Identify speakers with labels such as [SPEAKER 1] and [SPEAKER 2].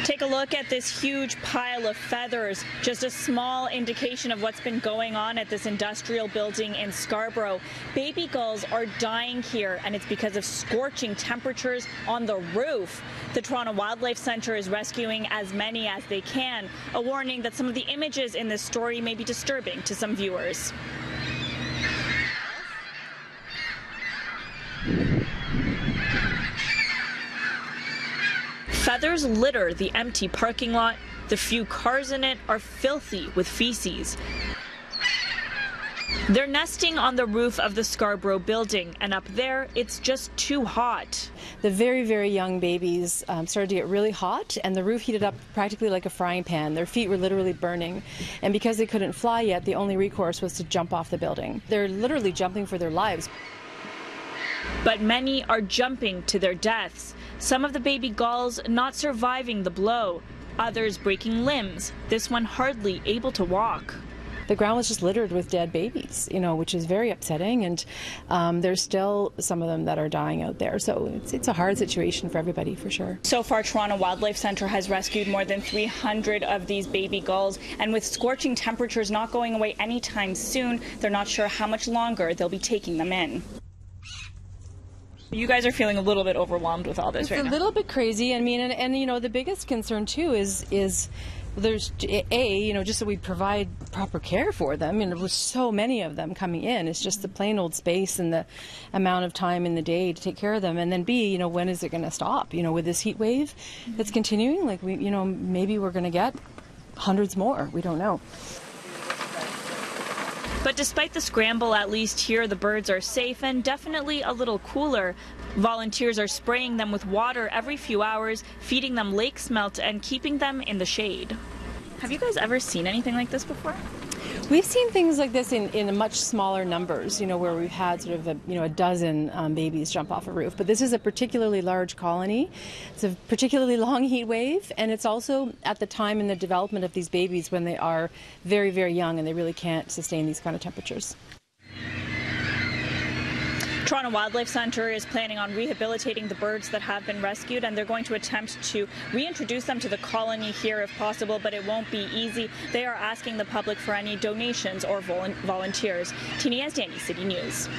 [SPEAKER 1] Take a look at this huge pile of feathers, just a small indication of what's been going on at this industrial building in Scarborough. Baby gulls are dying here, and it's because of scorching temperatures on the roof. The Toronto Wildlife Centre is rescuing as many as they can, a warning that some of the images in this story may be disturbing to some viewers. Feathers litter the empty parking lot. The few cars in it are filthy with feces. They're nesting on the roof of the Scarborough building, and up there, it's just too hot.
[SPEAKER 2] The very, very young babies started to get really hot, and the roof heated up practically like a frying pan. Their feet were literally burning, and because they couldn't fly yet, the only recourse was to jump off the building. They're literally jumping for their lives.
[SPEAKER 1] But many are jumping to their deaths. Some of the baby gulls not surviving the blow, others breaking limbs, this one hardly able to walk.
[SPEAKER 2] The ground was just littered with dead babies, which is very upsetting, and there's still some of them that are dying out there. So it's a hard situation for everybody, for sure.
[SPEAKER 1] So far, Toronto Wildlife Centre has rescued more than 300 of these baby gulls, and with scorching temperatures not going away anytime soon, they're not sure how much longer they'll be taking them in. You guys are feeling a little bit overwhelmed with all this right now.
[SPEAKER 2] It's a little bit crazy. I mean, and the biggest concern too is there's just so we provide proper care for them. And there was so many of them coming in. It's just the plain old space and the amount of time in the day to take care of them. And then B, when is it going to stop? With this heat wave that's continuing, like maybe we're going to get hundreds more. We don't know.
[SPEAKER 1] But despite the scramble, at least here the birds are safe and definitely a little cooler. Volunteers are spraying them with water every few hours, feeding them lake smelt and keeping them in the shade. Have you guys ever seen anything like this before?
[SPEAKER 2] We've seen things like this in much smaller numbers, where we've had sort of a dozen babies jump off a roof. But this is a particularly large colony. It's a particularly long heat wave, and it's also at the time in the development of these babies when they are very, very young and they really can't sustain these kind of temperatures.
[SPEAKER 1] Toronto Wildlife Centre is planning on rehabilitating the birds that have been rescued, and they're going to attempt to reintroduce them to the colony here if possible, but it won't be easy. They are asking the public for any donations or volunteers. Tina Yazdani, City News.